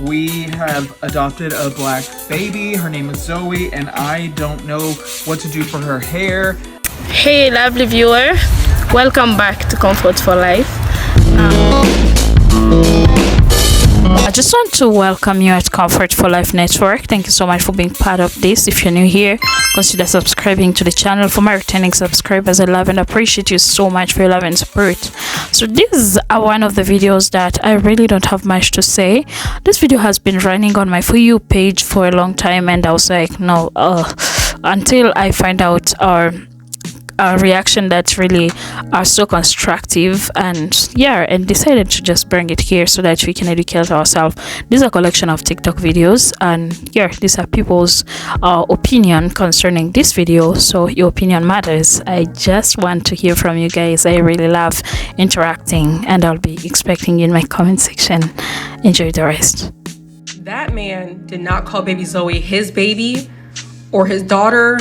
We have adopted a black baby. Her name is Zoe, and I don't know what to do for her hair. Hey, lovely viewer. Welcome back to Comfort for Life. I just want to welcome you at Comfort for Life Network. Thank you so much for being part of this. If you're new here, consider subscribing to the channel. For my returning subscribers, I love and appreciate you so much for your love and support. So this is one of the videos that I really don't have much to say. This video has been running on my For You page for a long time, and I was like, no, until I find out our reaction that really are so constructive, and decided to just bring it here so that we can educate ourselves. This is a collection of TikTok videos, and these are people's opinion concerning this video, so your opinion matters. I just want to hear from you guys. I really love interacting, and I'll be expecting you in my comment section. Enjoy the rest. That man did not call baby Zoe his baby or his daughter.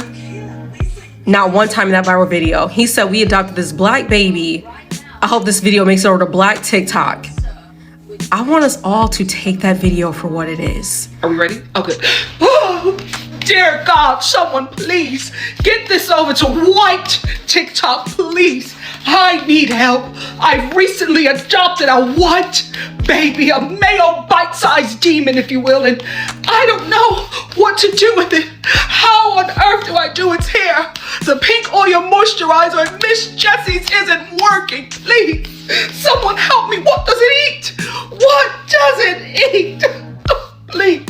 Not one time in that viral video. He said, we adopted this black baby. I hope this video makes it over to black TikTok. I want us all to take that video for what it is. Are we ready? Okay. Oh, dear God, someone please get this over to white TikTok, please. I need help. I recently adopted a white baby, a male bite-sized demon, if you will, and I don't know what to do with it. How on earth do I do its hair? The pink oil moisturizer at Miss Jessie's isn't working. Please, someone help me. What does it eat? What does it eat? Please,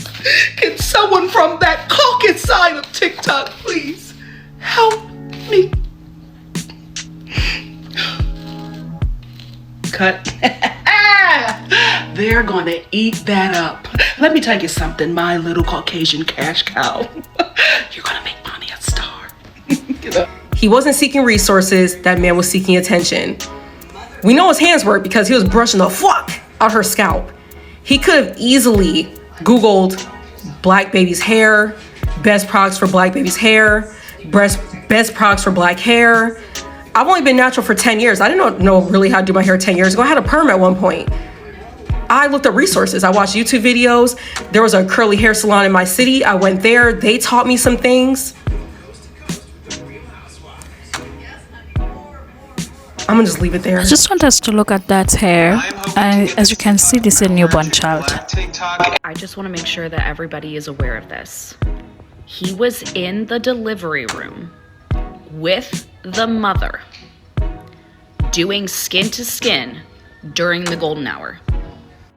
can someone from that caucus side of TikTok please help me? Cut. They're gonna eat that up. Let me tell you something, my little Caucasian cash cow. You're gonna make mommy a star. He wasn't seeking resources. That man was seeking attention. We know his hands work because he was brushing the fuck out her scalp. He could have easily Googled black baby's hair, best products for black baby's hair, best products for black hair. I've only been natural for 10 years. I didn't know really how to do my hair 10 years ago. I had a perm at one point. I looked up resources. I watched YouTube videos. There was a curly hair salon in my city. I went there. They taught me some things. I'm gonna just leave it there. I just want us to look at that hair. As you can see, this is a newborn child. I just want to make sure that everybody is aware of this. He was in the delivery room with the mother doing skin to skin during the golden hour.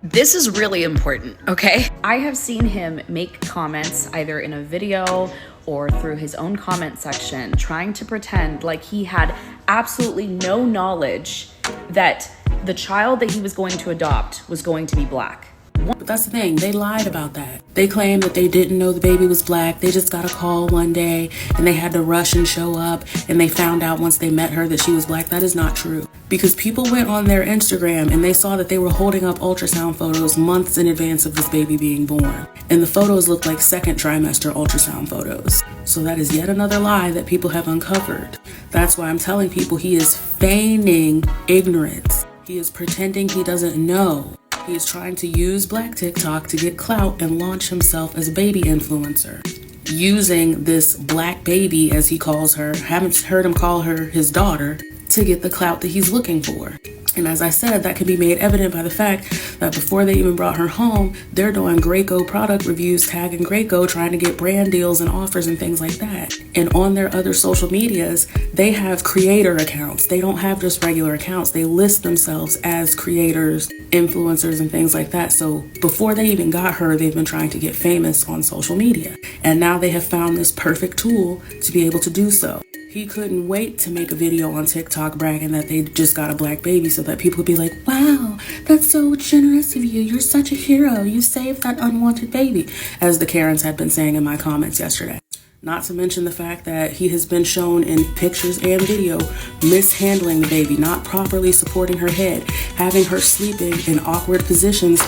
This is really important, okay? I have seen him make comments either in a video or through his own comment section trying to pretend like he had absolutely no knowledge that the child that he was going to adopt was going to be black. But that's the thing, they lied about that. They claimed that they didn't know the baby was black. They just got a call one day and they had to rush and show up, and they found out once they met her that she was black. That is not true. Because people went on their Instagram and they saw that they were holding up ultrasound photos months in advance of this baby being born. And the photos looked like second trimester ultrasound photos. So that is yet another lie that people have uncovered. That's why I'm telling people he is feigning ignorance. He is pretending he doesn't know. He is trying to use black TikTok to get clout and launch himself as a baby influencer. Using this black baby, as he calls her, haven't heard him call her his daughter, to get the clout that he's looking for. And as I said, that can be made evident by the fact that before they even brought her home, they're doing Graco product reviews, tagging Graco, trying to get brand deals and offers and things like that. And on their other social medias, they have creator accounts. They don't have just regular accounts. They list themselves as creators, influencers, and things like that. So before they even got her, they've been trying to get famous on social media. And now they have found this perfect tool to be able to do so. He couldn't wait to make a video on TikTok bragging that they just got a black baby so that people would be like, wow, that's so generous of you. You're such a hero. You saved that unwanted baby, as the Karens had been saying in my comments yesterday. Not to mention the fact that he has been shown in pictures and video mishandling the baby, not properly supporting her head, having her sleeping in awkward positions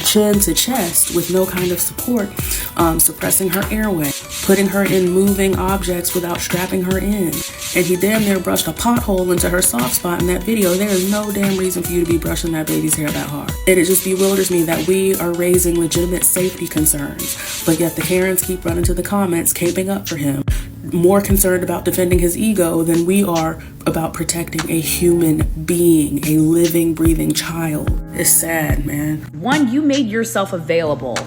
chin to chest with no kind of support, suppressing her airway, putting her in moving objects without strapping her in. And he damn near brushed a pothole into her soft spot in that video. There is no damn reason for you to be brushing that baby's hair that hard. And it just bewilders me that we are raising legitimate safety concerns, but yet the Karens keep running to the comments, caping up for him, more concerned about defending his ego than we are about protecting a human being, a living, breathing child. It's sad, man. One, you made yourself available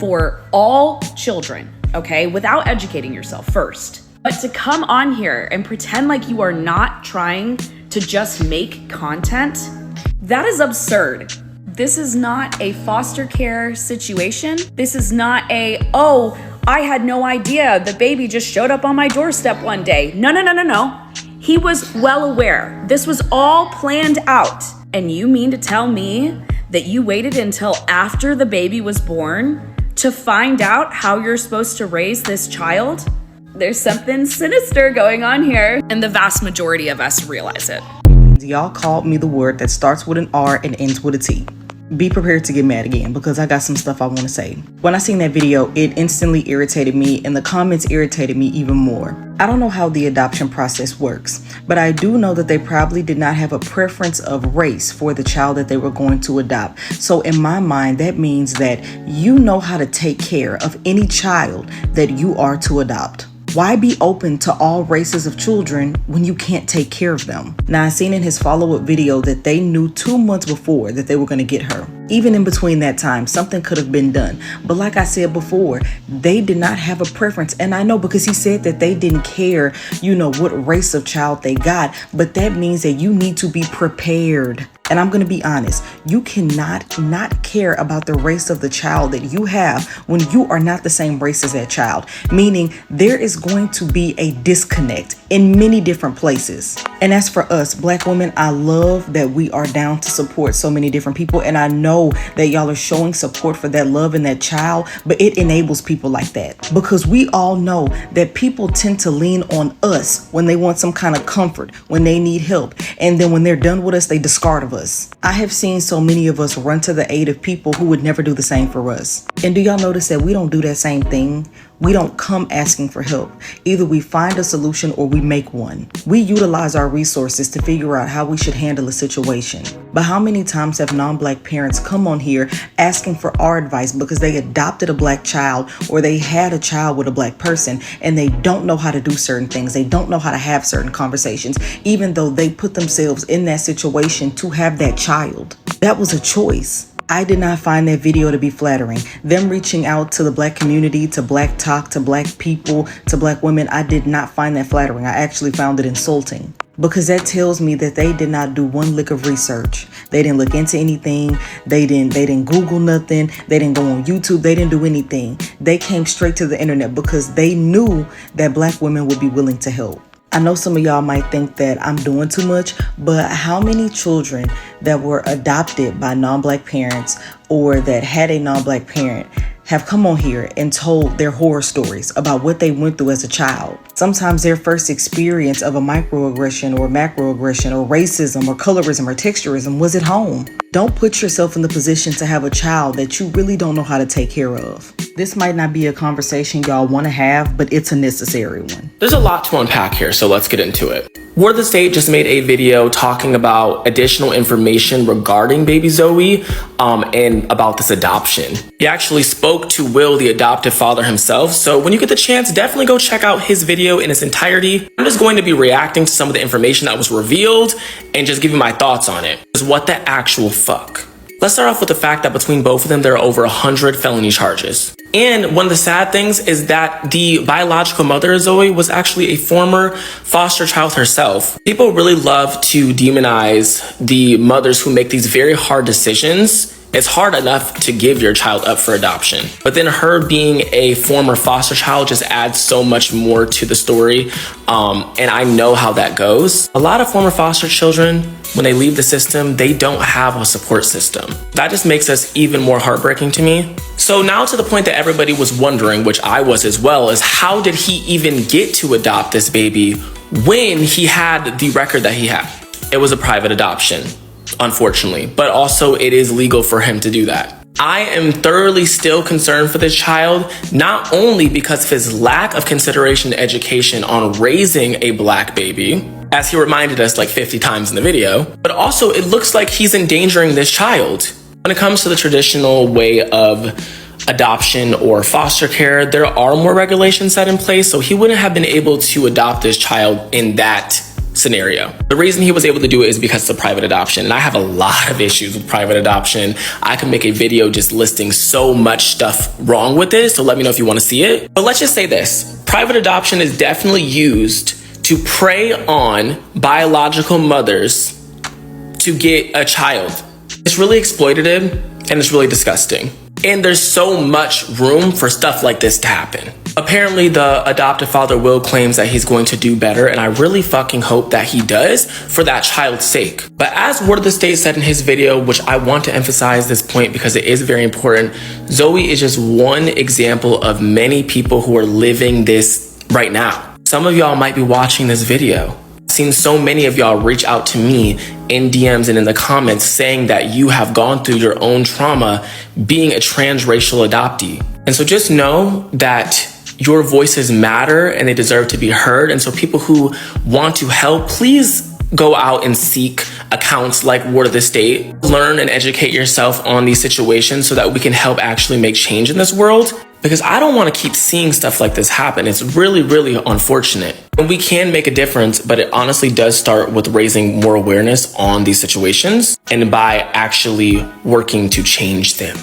for all children, okay, without educating yourself first. But to come on here and pretend like you are not trying to just make content, that is absurd. This is not a foster care situation. This is not a, oh, I had no idea the baby just showed up on my doorstep one day. No. He was well aware. This was all planned out. And you mean to tell me that you waited until after the baby was born to find out how you're supposed to raise this child? There's something sinister going on here, and the vast majority of us realize it. Y'all called me the word that starts with an R and ends with a T. Be prepared to get mad again, because I got some stuff I want to say. When I seen that video, it instantly irritated me, and the comments irritated me even more. I don't know how the adoption process works, but I do know that they probably did not have a preference of race for the child that they were going to adopt. So in my mind, that means that you know how to take care of any child that you are to adopt. Why be open to all races of children when you can't take care of them? Now, I seen in his follow-up video that they knew 2 months before that they were going to get her. Even in between that time, something could have been done. But like I said before, they did not have a preference. And I know, because he said that they didn't care, what race of child they got. But that means that you need to be prepared. And I'm going to be honest, you cannot not care about the race of the child that you have when you are not the same race as that child. Meaning there is going to be a disconnect in many different places. And as for us, Black women, I love that we are down to support so many different people. And I know that y'all are showing support for that love and that child, but it enables people like that. Because we all know that people tend to lean on us when they want some kind of comfort, when they need help. And then when they're done with us, they discard of us. I have seen so many of us run to the aid of people who would never do the same for us. And do y'all notice that we don't do that same thing? We don't come asking for help. Either we find a solution or we make one. We utilize our resources to figure out how we should handle a situation. But how many times have non-Black parents come on here asking for our advice because they adopted a Black child or they had a child with a Black person and they don't know how to do certain things. They don't know how to have certain conversations, even though they put themselves in that situation to have that child. That was a choice. I did not find that video to be flattering. Them reaching out to the Black community, to Black talk, to Black people, to Black women, I did not find that flattering. I actually found it insulting. Because that tells me that they did not do one lick of research. They didn't look into anything. They didn't Google nothing. They didn't go on YouTube. They didn't do anything. They came straight to the internet because they knew that Black women would be willing to help. I know some of y'all might think that I'm doing too much, but how many children that were adopted by non-Black parents or that had a non-Black parent have come on here and told their horror stories about what they went through as a child? Sometimes their first experience of a microaggression or macroaggression or racism or colorism or texturism was at home. Don't put yourself in the position to have a child that you really don't know how to take care of. This might not be a conversation y'all want to have, but it's a necessary one. There's a lot to unpack here, so let's get into it. Word the State just made a video talking about additional information regarding baby Zoe and about this adoption. He actually spoke to Will, the adoptive father himself, so when you get the chance, definitely go check out his video in its entirety. I'm just going to be reacting to some of the information that was revealed and just giving my thoughts on it. Because what the actual fuck? Let's start off with the fact that between both of them, there are over 100 felony charges. And one of the sad things is that the biological mother of Zoe was actually a former foster child herself. People really love to demonize the mothers who make these very hard decisions. It's hard enough to give your child up for adoption, but then her being a former foster child just adds so much more to the story. And I know how that goes. A lot of former foster children, when they leave the system, they don't have a support system. That just makes us even more heartbreaking to me. So now to the point that everybody was wondering, which I was as well, is how did he even get to adopt this baby when he had the record that he had? It was a private adoption, unfortunately, but also it is legal for him to do that. I am thoroughly still concerned for this child, not only because of his lack of consideration and education on raising a black baby, as he reminded us like 50 times in the video, but also it looks like he's endangering this child. When it comes to the traditional way of adoption or foster care, there are more regulations set in place, so he wouldn't have been able to adopt this child in that scenario. The reason he was able to do it is because it's a private adoption, and I have a lot of issues with private adoption. I can make a video just listing so much stuff wrong with this, so let me know if you want to see it. But let's just say this: private adoption is definitely used to prey on biological mothers to get a child. It's really exploitative and it's really disgusting. And there's so much room for stuff like this to happen. Apparently, the adoptive father Will claims that he's going to do better, and I really fucking hope that he does for that child's sake. But as Word of the State said in his video, which I want to emphasize this point because it is very important, Zoe is just one example of many people who are living this right now. Some of y'all might be watching this video. I've seen so many of y'all reach out to me in DMs and in the comments saying that you have gone through your own trauma being a transracial adoptee. And so just know that your voices matter and they deserve to be heard. And so people who want to help, please go out and seek accounts like Word of the State. Learn and educate yourself on these situations so that we can help actually make change in this world. Because I don't want to keep seeing stuff like this happen. It's really, really unfortunate. And we can make a difference, but it honestly does start with raising more awareness on these situations and by actually working to change them.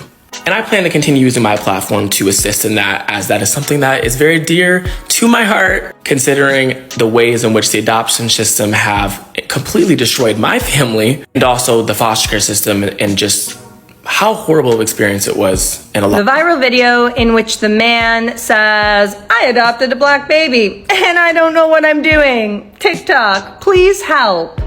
And I plan to continue using my platform to assist in that, as that is something that is very dear to my heart, considering the ways in which the adoption system have completely destroyed my family and also the foster care system, and just how horrible of experience it was. And The viral video in which the man says, "I adopted a black baby and I don't know what I'm doing. TikTok, please help."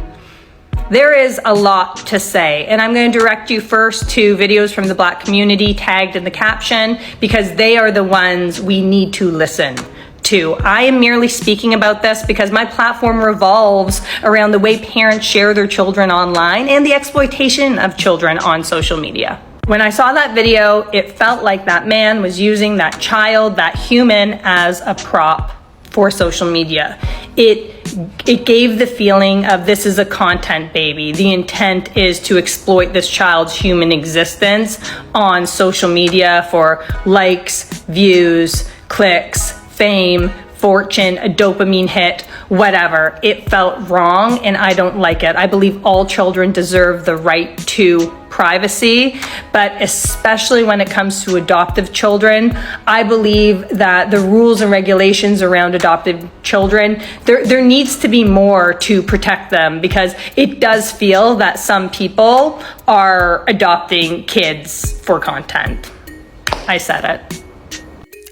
There is a lot to say, and I'm going to direct you first to videos from the Black community tagged in the caption, because they are the ones we need to listen to. I am merely speaking about this because my platform revolves around the way parents share their children online and the exploitation of children on social media. When I saw that video, it felt like that man was using that child, that human, as a prop for social media. It gave the feeling of this is a content baby. The intent is to exploit this child's human existence on social media for likes, views, clicks, fame, fortune, a dopamine hit, whatever. It felt wrong and I don't like it. I believe all children deserve the right to privacy, but especially when it comes to adoptive children, I believe that the rules and regulations around adoptive children, there needs to be more to protect them, because it does feel that some people are adopting kids for content. I said it.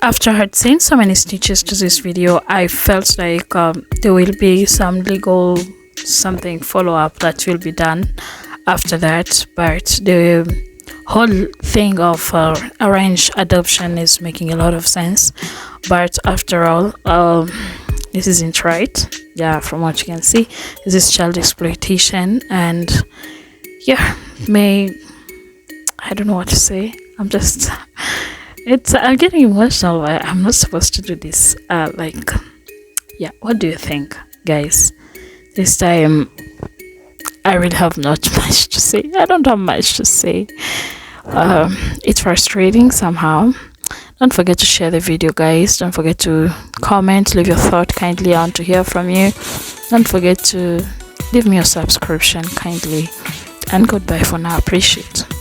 After I had seen so many stitches to this video, I felt like there will be some legal something follow-up that will be done after that, but the whole thing of arranged adoption is making a lot of sense. But after all, this isn't right. Yeah, from what you can see, this is child exploitation, and yeah, I don't know what to say. I'm getting emotional. I'm not supposed to do this. Yeah, what do you think, guys? This time I really have not much to say. I don't have much to say. It's frustrating somehow. Don't forget to share the video, guys. Don't forget to comment, leave your thought kindly. I want to hear from you. Don't forget to leave me a subscription kindly. And goodbye for now. Appreciate it.